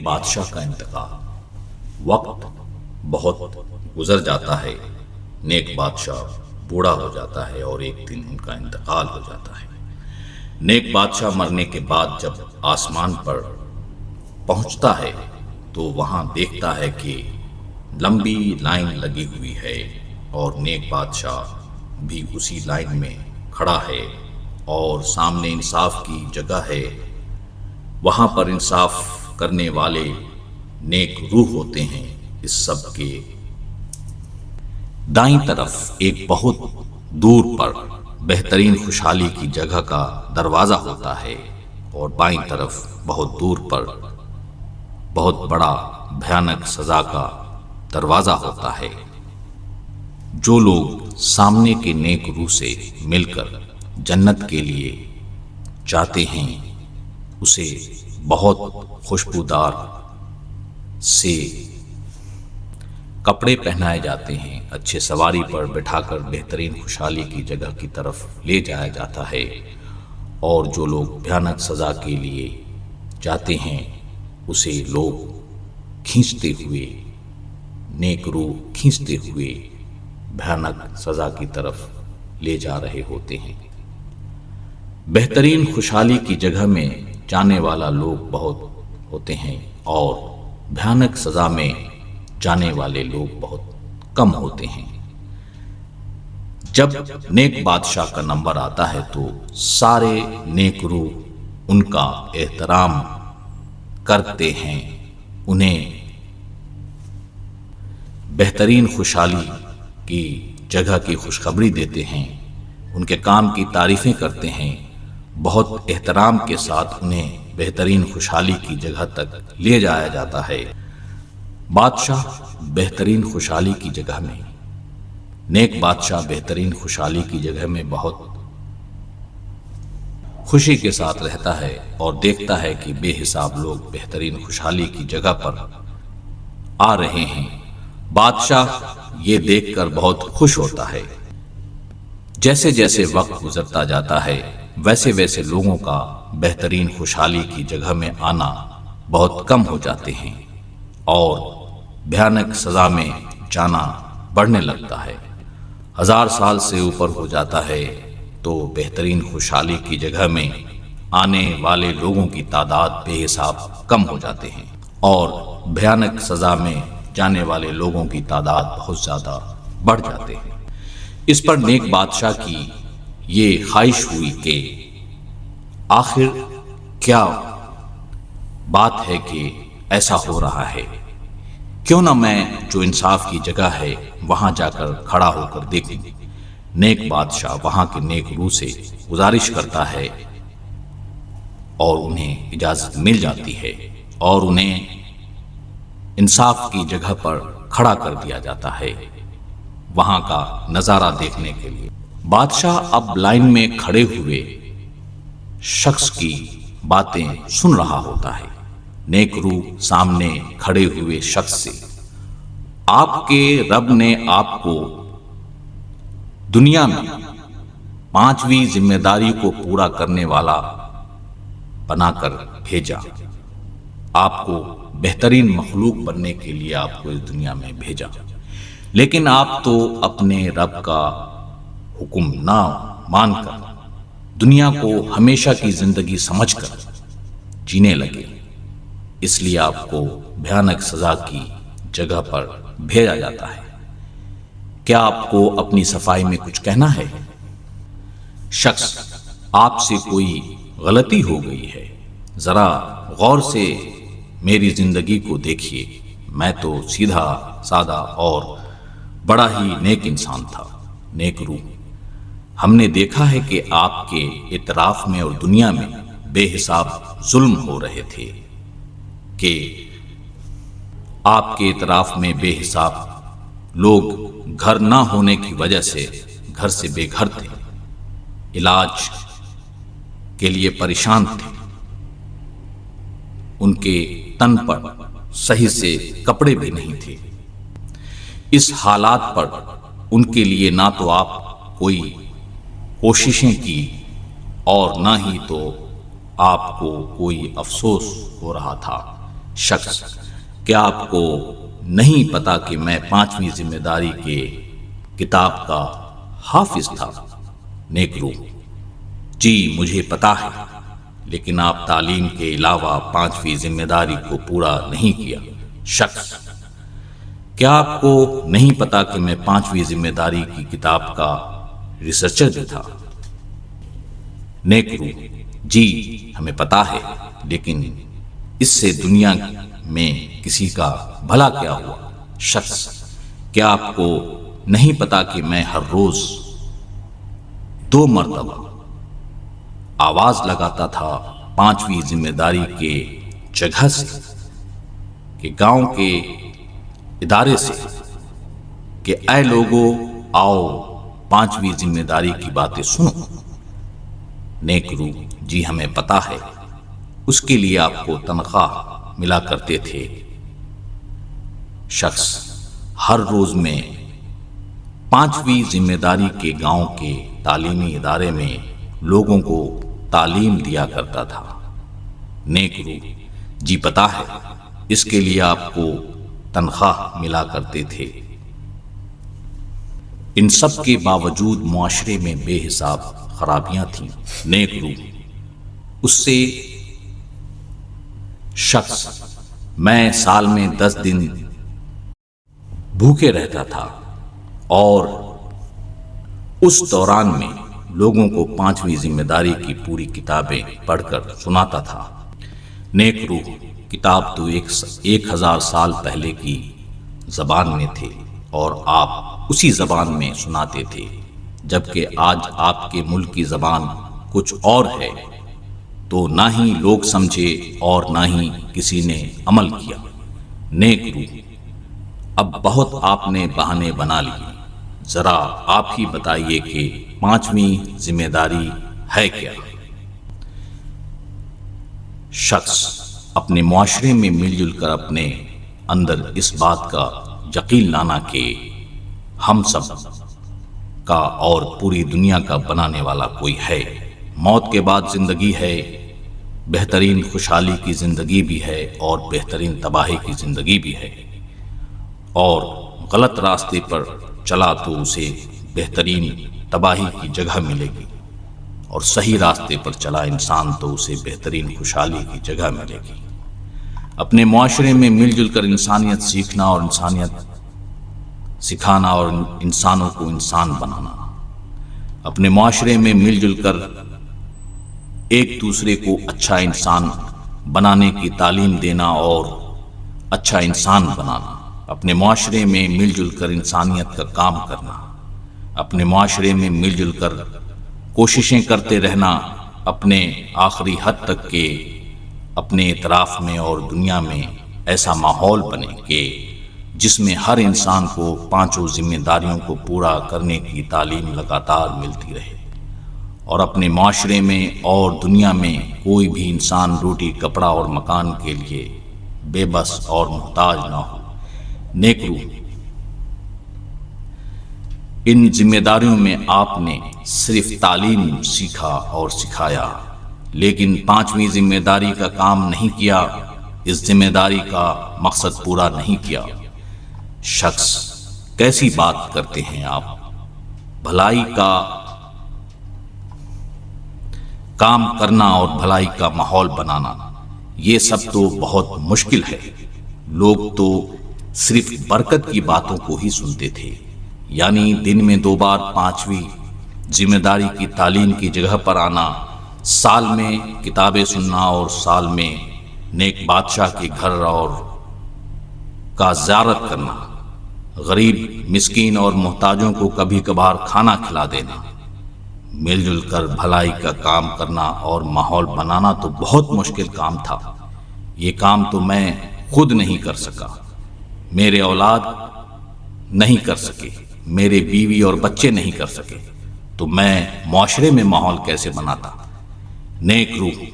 بادشاہ کا انتقال۔ وقت بہت گزر جاتا ہے، نیک بادشاہ بوڑھا ہو جاتا ہے اور ایک دن ان کا انتقال ہو جاتا ہے۔ نیک بادشاہ مرنے کے بعد جب آسمان پر پہنچتا ہے تو وہاں دیکھتا ہے کہ لمبی لائن لگی ہوئی ہے اور نیک بادشاہ بھی اسی لائن میں کھڑا ہے اور سامنے انصاف کی جگہ ہے۔ وہاں پر انصاف کرنے والے نیک روح ہوتے ہیں۔ اس سب کے دائیں طرف ایک بہت دور پر بہترین خوشحالی کی جگہ کا دروازہ ہوتا ہے اور بائیں طرف بہت دور پر بہت بڑا بھیانک سزا کا دروازہ ہوتا ہے۔ جو لوگ سامنے کے نیک روح سے مل کر جنت کے لیے چاہتے ہیں اسے بہت خوشبودار سے کپڑے پہنائے جاتے ہیں، اچھے سواری پر بٹھا کر بہترین خوشحالی کی جگہ کی طرف لے جایا جاتا ہے، اور جو لوگ بھیانک سزا کے لیے جاتے ہیں اسے لوگ کھینچتے ہوئے، نیک روح کھینچتے ہوئے بھیانک سزا کی طرف لے جا رہے ہوتے ہیں۔ بہترین خوشحالی کی جگہ میں جانے والا لوگ بہت ہوتے ہیں اور بھیانک سزا میں جانے والے لوگ بہت کم ہوتے ہیں۔ جب نیک بادشاہ کا نمبر آتا ہے تو سارے نیک روح ان کا احترام کرتے ہیں، انہیں بہترین خوشحالی کی جگہ کی خوشخبری دیتے ہیں، ان کے کام کی تعریفیں کرتے ہیں، بہت احترام کے ساتھ انہیں بہترین خوشحالی کی جگہ تک لے جایا جاتا ہے۔ بادشاہ بہترین خوشحالی کی جگہ میں، نیک بادشاہ بہترین خوشحالی کی جگہ میں بہت خوشی کے ساتھ رہتا ہے اور دیکھتا ہے کہ بے حساب لوگ بہترین خوشحالی کی جگہ پر آ رہے ہیں۔ بادشاہ یہ دیکھ کر بہت خوش ہوتا ہے۔ جیسے جیسے وقت گزرتا جاتا ہے ویسے ویسے لوگوں کا بہترین خوشحالی کی جگہ میں آنا بہت کم ہو جاتے ہیں اور بھیانک سزا میں جانا بڑھنے لگتا ہے۔ 1000 سال سے اوپر ہو جاتا ہے تو بہترین خوشحالی کی جگہ میں آنے والے لوگوں کی تعداد بے حساب کم ہو جاتے ہیں اور بھیانک سزا میں جانے والے لوگوں کی تعداد بہت زیادہ بڑھ جاتے ہیں۔ اس پر نیک بادشاہ کی یہ خواہش ہوئی کہ آخر کیا بات ہے کہ ایسا ہو رہا ہے، کیوں نہ میں جو انصاف کی جگہ ہے وہاں جا کر کھڑا ہو کر دیکھوں۔ نیک بادشاہ وہاں کے نیک روح سے گزارش کرتا ہے اور انہیں اجازت مل جاتی ہے اور انہیں انصاف کی جگہ پر کھڑا کر دیا جاتا ہے وہاں کا نظارہ دیکھنے کے لیے۔ بادشاہ اب لائن میں کھڑے ہوئے شخص کی باتیں سن رہا ہوتا ہے۔ نیک روح سامنے کھڑے ہوئے شخص سے، آپ کے رب نے آپ کو دنیا میں 5ویں ذمہ داری کو پورا کرنے والا بنا کر بھیجا، آپ کو بہترین مخلوق بننے کے لیے آپ کو اس دنیا میں بھیجا، لیکن آپ تو اپنے رب کا حکم نہ مان کر دنیا کو ہمیشہ کی زندگی سمجھ کر جینے لگے، اس لیے آپ کو بھیانک سزا کی جگہ پر بھیجا جاتا ہے۔ کیا آپ کو اپنی صفائی میں کچھ کہنا ہے؟ شخص، آپ سے کوئی غلطی ہو گئی ہے، ذرا غور سے میری زندگی کو دیکھیے، میں تو سیدھا سادہ اور بڑا ہی نیک انسان تھا۔ نیک روح، ہم نے دیکھا ہے کہ آپ کے اطراف میں اور دنیا میں بے حساب ظلم ہو رہے تھے، کہ آپ کے اطراف میں بے حساب لوگ گھر نہ ہونے کی وجہ سے گھر سے بے گھر تھے، علاج کے لیے پریشان تھے، ان کے تن پر صحیح سے کپڑے بھی نہیں تھے۔ اس حالات پر ان کے لیے نہ تو آپ کوئی کوششیں کی اور نہ ہی تو آپ کو کوئی افسوس ہو رہا تھا، شخص: کیا آپ کو نہیں پتا کہ میں 5ویں ذمہ داری کے کتاب کا حافظ تھا؟ نیک روح: جی مجھے پتا ہے، لیکن آپ تعلیم کے علاوہ 5ویں ذمہ داری کو پورا نہیں کیا۔ شخص: کیا آپ کو نہیں پتا کہ میں 5ویں ذمہ داری کی کتاب کا ریسرچر بھی تھا؟ نیک روح: جی ہمیں پتا ہے، لیکن اس سے دنیا میں کسی کا بھلا کیا ہوا؟ شخص: کیا آپ کو نہیں پتا کہ میں ہر روز 2 مرتبہ آواز لگاتا تھا 5ویں ذمہ داری کے جگہ سے، کہ گاؤں کے ادارے سے، کہ اے لوگو آؤ 5ویں ذمہ داری کی باتیں سنو؟ نیک روح: جی ہمیں پتا ہے، اس کے لیے آپ کو تنخواہ ملا کرتے تھے۔ شخص: ہر روز میں 5ویں ذمہ داری کے گاؤں کے تعلیمی ادارے میں لوگوں کو تعلیم دیا کرتا تھا۔ نیک روح: جی پتا ہے، اس کے لیے آپ کو تنخواہ ملا کرتے تھے۔ ان سب کے باوجود معاشرے میں بے حساب خرابیاں تھیں۔ نیک روح: اس سے؟ شخص: میں سال میں 10 دن بھوکے رہتا تھا اور اس دوران میں لوگوں کو 5ویں ذمہ داری کی پوری کتابیں پڑھ کر سناتا تھا۔ نیک روح: کتاب تو 1000 سال پہلے کی زبان میں تھے اور آپ اسی زبان میں سناتے تھے، جبکہ آج آپ کے ملک کی زبان کچھ اور ہے، تو نہ ہی لوگ سمجھے اور نہ ہی کسی نے عمل کیا۔ نیک روح: اب بہت آپ نے بہانے بنا لیے، ذرا آپ ہی بتائیے کہ 5ویں ذمہ داری ہے کیا؟ شخص: اپنے معاشرے میں مل جل کر اپنے اندر اس بات کا یقین لانا کہ ہم سب کا اور پوری دنیا کا بنانے والا کوئی ہے، موت کے بعد زندگی ہے، بہترین خوشحالی کی زندگی بھی ہے اور بہترین تباہی کی زندگی بھی ہے، اور غلط راستے پر چلا تو اسے بہترین تباہی کی جگہ ملے گی، اور صحیح راستے پر چلا انسان تو اسے بہترین خوشحالی کی جگہ ملے گی۔ اپنے معاشرے میں مل جل کر انسانیت سیکھنا اور انسانیت سکھانا اور انسانوں کو انسان بنانا، اپنے معاشرے میں مل جل کر ایک دوسرے کو اچھا انسان بنانے کی تعلیم دینا اور اچھا انسان بنانا، اپنے معاشرے میں مل جل کر انسانیت کا کام کرنا، اپنے معاشرے میں مل جل کر کوششیں کرتے رہنا، اپنے آخری حد تک کہ اپنے اطراف میں اور دنیا میں ایسا ماحول بنے کہ جس میں ہر انسان کو 5 ذمہ داریوں کو پورا کرنے کی تعلیم لگاتار ملتی رہے، اور اپنے معاشرے میں اور دنیا میں کوئی بھی انسان روٹی کپڑا اور مکان کے لیے بے بس اور محتاج نہ ہو۔ نیک روح: ان ذمہ داریوں میں آپ نے صرف تعلیم سیکھا اور سکھایا، لیکن 5ویں ذمہ داری کا کام نہیں کیا، اس ذمہ داری کا مقصد پورا نہیں کیا۔ شخص: کیسی بات کرتے ہیں آپ؟ بھلائی کا کام کرنا اور بھلائی کا ماحول بنانا، یہ سب تو بہت مشکل ہے۔ لوگ تو صرف برکت کی باتوں کو ہی سنتے تھے، یعنی دن میں 2 بار 5ویں ذمہ داری کی تعلیم کی جگہ پر آنا، سال میں کتابیں سننا اور سال میں نیک بادشاہ کے گھر اور کا زیارت کرنا، غریب مسکین اور محتاجوں کو کبھی کبھار کھانا کھلا دینا، مل جل کر بھلائی کا کام کرنا اور ماحول بنانا تو بہت مشکل کام تھا۔ یہ کام تو میں خود نہیں کر سکا، میرے اولاد نہیں کر سکے، میرے بیوی اور بچے نہیں کر سکے، تو میں معاشرے میں ماحول کیسے بناتا؟ نیک روح: